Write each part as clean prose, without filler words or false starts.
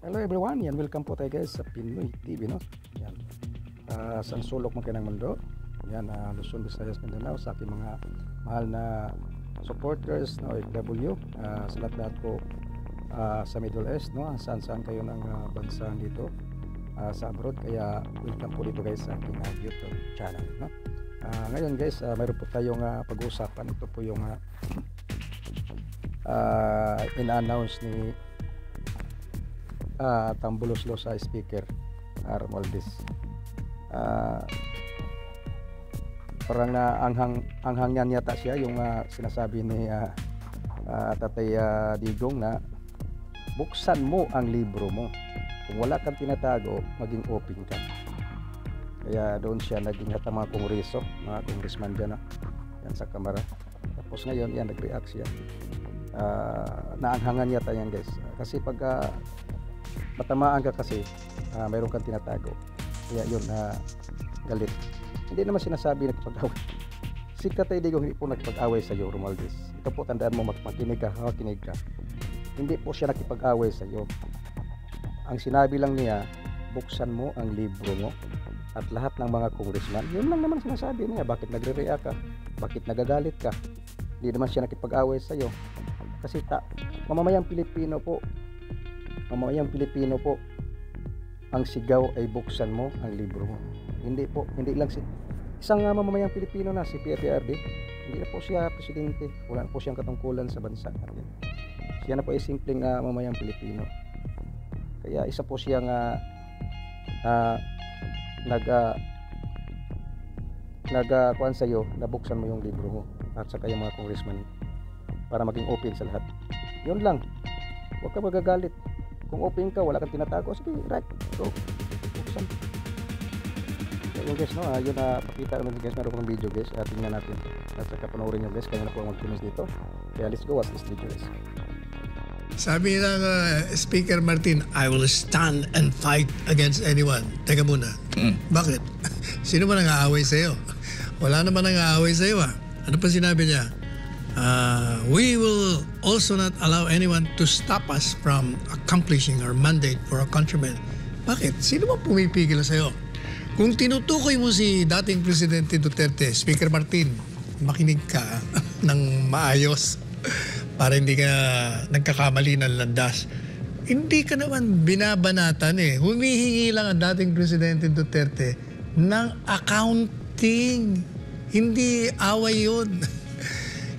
Hello everyone, yan welcome po tayo guys sa Pinoy TV, no? Yan. Sa sulok man kayo ng mundo. Yan, Luzon, Visayas, Mindanao, sa aking mga mahal na supporters, no, OFW, sa lahat po sa Middle East, no, saan kayo ng bansa dito sa abroad, kaya welcome po dito guys sa aking YouTube channel, no? Ngayon guys, mayroon po tayong pag-uusapan. Ito po yung in-announce ni Tambulos-Lo sa Speaker Romualdez. Parang anghang niyan yata siya yung sinasabi ni Tatay Digong na buksan mo ang libro mo. Kung wala kang tinatago, maging open ka. Kaya doon siya naging hata mga kongreso, mga congressman dyan yan sa kamara. Tapos ngayon yan nag-react siya. Naanghangan yata yan guys. Kasi pag matamaan ka kasi, mayroon kang tinatago. Kaya yun galit. Hindi naman sinasabi nagpag-away. Si Tatay Digong hindi po nagpag-away sa iyo, Romualdez. Ito po, tandaan mo, makinig ka. Hindi po siya nakipag-away sa iyo. Ang sinabi lang niya, buksan mo ang libro mo at lahat ng mga congressman. Yun lang naman sinasabi niya. Bakit nagre-react ka? Bakit nagagalit ka? Hindi naman siya nakipag-away sa iyo. Kasi mamamayang Pilipino po, ang sigaw ay buksan mo ang libro mo. Hindi lang isang mamamayang Pilipino na si PRRD. Hindi na po siya presidente, wala na po siyang katungkulan sa bansa natin. Siya na po ay simpleng mamamayang Pilipino. Kaya isa po siyang kuan sa iyo na buksan mo yung libro mo at saka yung mga congressman para maging open sa lahat. Yun lang, huwag ka magagalit. Kung open ka, wala kang tinatago, sige, right, go, buksan. Yung guys, no, yun pakita naman guys, meron kong video guys, tingnan natin at saka panoorin nyo guys, kaya na po mag-finish dito. Kaya let's go watch this video guys. Sabi ng Speaker Martin, I will stand and fight against anyone. Teka muna, bakit? Sino ba nang-aaway sa'yo? Wala naman nang-aaway sa'yo Ano pa sinabi niya? We will also not allow anyone to stop us from accomplishing our mandate for our countrymen. Bakit? Sino ba pumipigil sa'yo? Kung tinutukoy mo si dating Presidente Duterte, Speaker Martin, makinig ka ng maayos para hindi ka nagkakamali ng landas. Hindi ka naman binabanatan Humihingi lang ang dating Presidente Duterte ng accounting. Hindi away yun.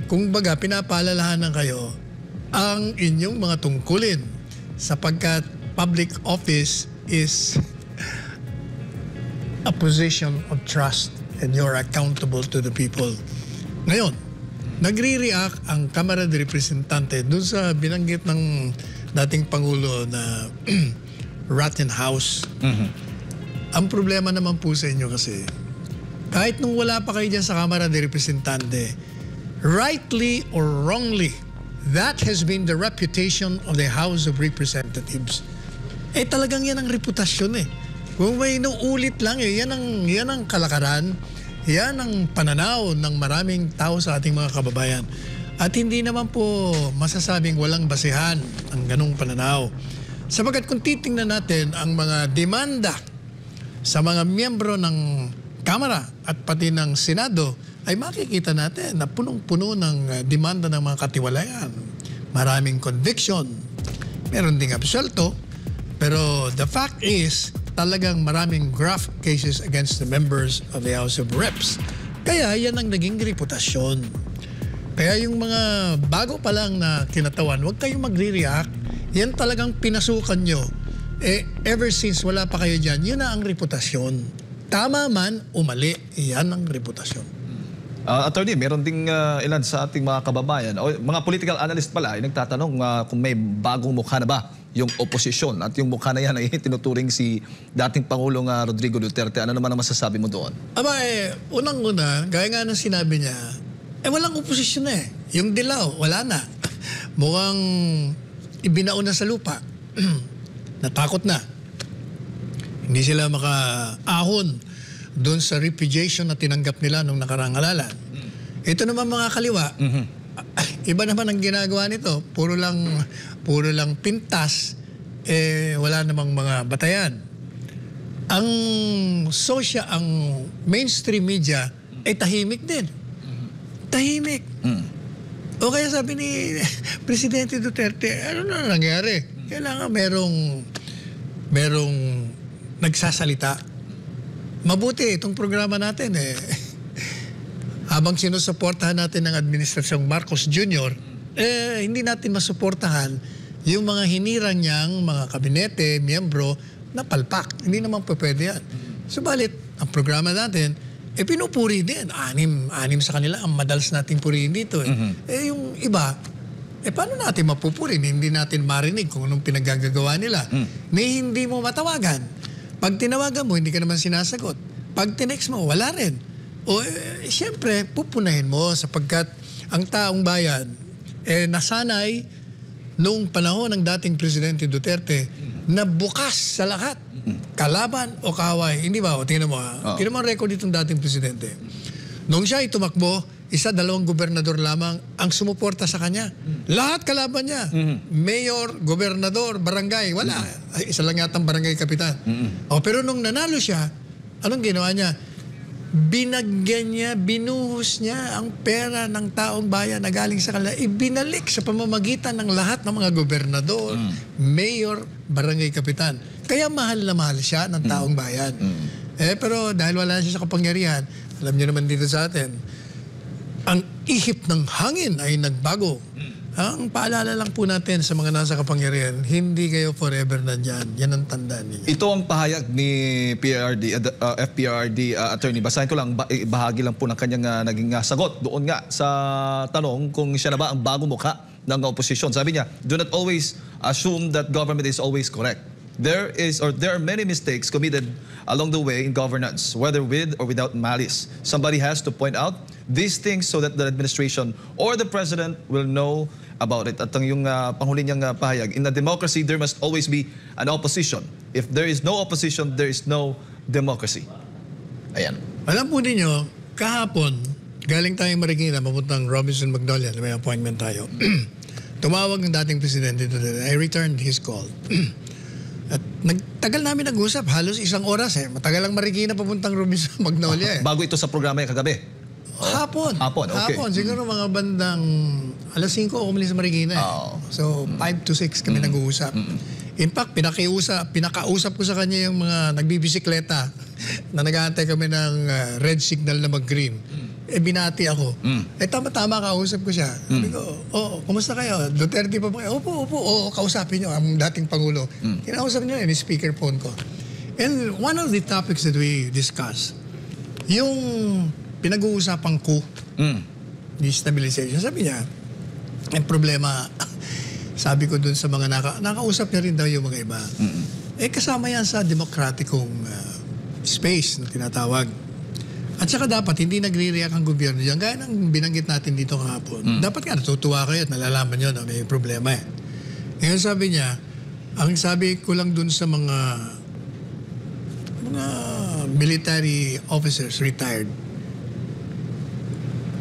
Kung baga, pinapaalalahanan kayo ang inyong mga tungkulin sapagkat public office is a position of trust and you're accountable to the people. Ngayon, nagre-react ang Kamara de Representante dun sa binanggit ng dating Pangulo na Rotten House. Ang problema naman po sa inyo kasi, kahit nung wala pa kayo dyan sa Kamara de Representante, rightly or wrongly, that has been the reputation of the House of Representatives. Talagang yan ang reputasyon Kung may inuulit lang yan ang kalakaran, yan ang pananaw ng maraming tao sa ating mga kababayan. At hindi naman po masasabing walang basihan ang ganong pananaw. Sapagkat kung titingnan natin ang mga demanda sa mga miyembro ng Kamara at pati ng Senado, ay makikita natin na punong-puno ng demanda ng mga katiwalayan. Maraming conviction, meron ding absuelto, pero the fact is, talagang maraming graft cases against the members of the House of Reps. Kaya yan ang naging reputasyon. Kaya yung mga bago pa lang na kinatawan, huwag kayong magre-react. Yan talagang pinasukan nyo. Ever since wala pa kayo dyan, yun na ang reputasyon. Tama man o mali, yan ang reputasyon. Attorney, meron ding ilan sa ating mga kababayan o mga political analyst pala ay nagtatanong kung may bagong mukha na ba yung oposisyon at yung mukha na yan ay tinuturing si dating Pangulong Rodrigo Duterte. Ano naman ang masasabi mo doon? Unang-una, gaya nga ng sinabi niya, walang oposisyon Yung dilaw, wala na. Mukhang ibinaon na sa lupa. Natakot na. Hindi sila makaahon doon sa repudiation na tinanggap nila nung nakaraang halalan. Ito naman mga kaliwa, iba naman ang ginagawa nito. Puro lang pintas wala namang mga batayan. Ang ang mainstream media tahimik din. Tahimik. O kaya sabi ni Presidente Duterte, ano na nangyari? Kailangan merong nagsasalita. Mabuti itong programa natin habang sinusuportahan natin ng Administrasyong Marcos Jr., hindi natin masuportahan yung mga hinirang niyang mga kabinete, miyembro na palpak. Hindi naman pwede yan. Subalit, ang programa natin, pinupuri din. Anim sa kanila ang madalas natin purihin dito. Yung iba, paano natin mapupuri? Hindi natin marinig kung anong pinaggagawa nila. Hindi mo matawagan. Pag tinawagan mo, hindi ka naman sinasagot. Pag tinext mo, wala rin. Siyempre, pupunahin mo sapagkat ang taong bayan, nasanay noong panahon ng dating Presidente Duterte na bukas sa lahat. Kalaban o kaway. Hindi ba? Tingnan mo tingnan mo ang record itong dating presidente. Nung siya tumakbo, 1-2 gobernador lamang ang sumuporta sa kanya. Lahat kalaban niya. Mayor, gobernador, barangay, wala. Isa lang yatang barangay kapitan. Pero nung nanalo siya, anong ginawa niya? Binagyan niya, binuhos niya ang pera ng taong bayan na galing sa kanila. Ibinalik sa pamamagitan ng lahat ng mga gobernador, mayor, barangay kapitan. Kaya mahal na mahal siya ng taong bayan. Pero dahil wala siya sa kapangyarihan, alam niyo naman dito sa atin, ang ihip ng hangin ay nagbago. Ang paalala lang po natin sa mga nasa kapangyarihan, hindi kayo forever nandyan. Yan ang tandaan ninyo. Ito ang pahayag ni FPRD Attorney. Basahin ko lang, bahagi lang po ng kanyang naging sagot doon nga sa tanong kung siya na ba ang bagong mukha ng oposisyon. Sabi niya, do not always assume that government is always correct. There are many mistakes committed along the way in governance, whether with or without malice. Somebody has to point out these things so that the administration or the president will know about it. At ang yung panghuli niyang pahayag, in a democracy, there must always be an opposition. If there is no opposition, there is no democracy. Ayan. Alam po ninyo, kahapon, galing tayong Marikina, papuntang Robinson Magnolia, may appointment tayo. Tumawag ng dating presidente doon. I returned his call. At nagtagal namin nag-usap, halos 1 oras Matagal lang Marikina papuntang Robinson Magnolia Bago ito sa programa yung kagabi? Hapon. Okay. Hapon. Siguro mga bandang 5:00 ako umalis sa Marikina So 5 to 6 kami nag-uusap. In fact, pinakausap ko sa kanya yung mga nagbibisikleta na nag-aantay kami ng red signal na mag-green. Binati ako. Tama-tama kausap ko siya. Sabi ko, kumusta kayo? Duterte pa ba kayo? Opo, kausapin niyo ang dating Pangulo. Kinausap niyo yung speakerphone ko. And one of the topics that we discussed, yung pinag-uusapang coup, destabilization. Sabi niya, ang problema, sabi ko dun sa mga nakausap niya rin daw yung mga iba. Kasama yan sa demokratikong space na tinatawag. At saka dapat hindi nagre-react ang gobyerno diyan. Gaya ng binanggit natin dito kahapon. Dapat nga natutuwa kayo at nalalaman nyo na may problema Ngayon sabi niya, ang sabi ko lang dun sa mga military officers, retired,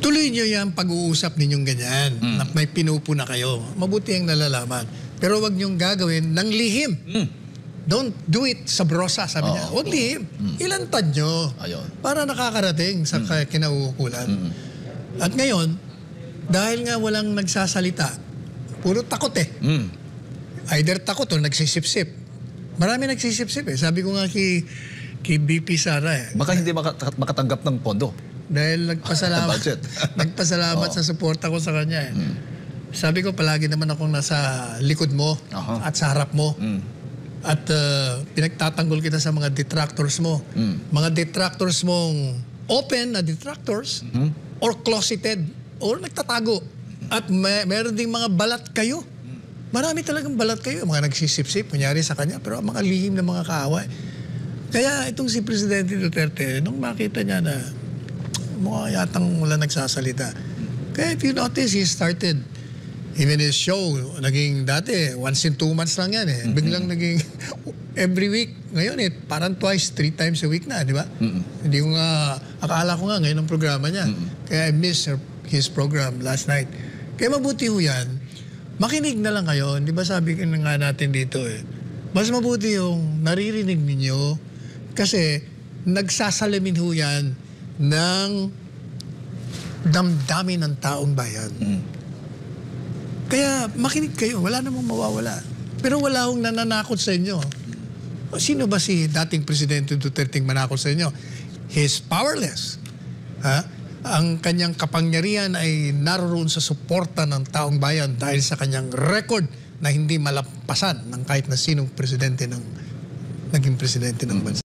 tuloy nyo yan pag-uusap ninyong ganyan. Na may pinupuna kayo. Mabuti ang nalalaman. Pero wag nyong gagawin ng lihim. Don't do it sa brosa, sabi niya. Huwag lihim. Ilantad nyo. Para nakakarating sa kinauukulan. At ngayon, dahil nga walang nagsasalita, puro takot Either takot o nagsisip-sip. Marami nagsisip-sip Sabi ko nga kay BP Sara Baka hindi makatanggap ng pondo. Dahil nagpasalamat sa suporta ko sa kanya Sabi ko, palagi naman akong nasa likod mo at sa harap mo. At pinagtatanggol kita sa mga detractors mo. Mga detractors mong open na detractors or closeted or nagtatago. At meron ding mga balat kayo. Marami talagang balat kayo. Mga nagsisip-sip, kunyari sa kanya, pero mga lihim na mga kaaway. Kaya itong si Presidente Duterte, nung makita niya na mukha yatang wala nagsasalita. Kaya if you notice, he started even his show, naging dati, once in 2 months lang yan Biglang naging every week. Ngayon parang twice, 3 times a week na, di ba? Hindi ko nga, akala ko nga ngayon ang programa niya. Kaya I missed his program last night. Kaya mabuti ho yan. Makinig na lang kayo. Di ba sabi ko na nga natin dito Mas mabuti yung naririnig ninyo kasi nagsasalamin ho yan ng damdamin ng taong bayan. Kaya makinig kayo, wala namang mawawala. Pero wala hong nananakot sa inyo. Sino ba si dating Presidente Duterte manakot sa inyo? He's powerless. Ang kanyang kapangyarihan ay naroon sa suporta ng taong bayan dahil sa kanyang record na hindi malampasan ng kahit na sinong naging presidente ng bansa.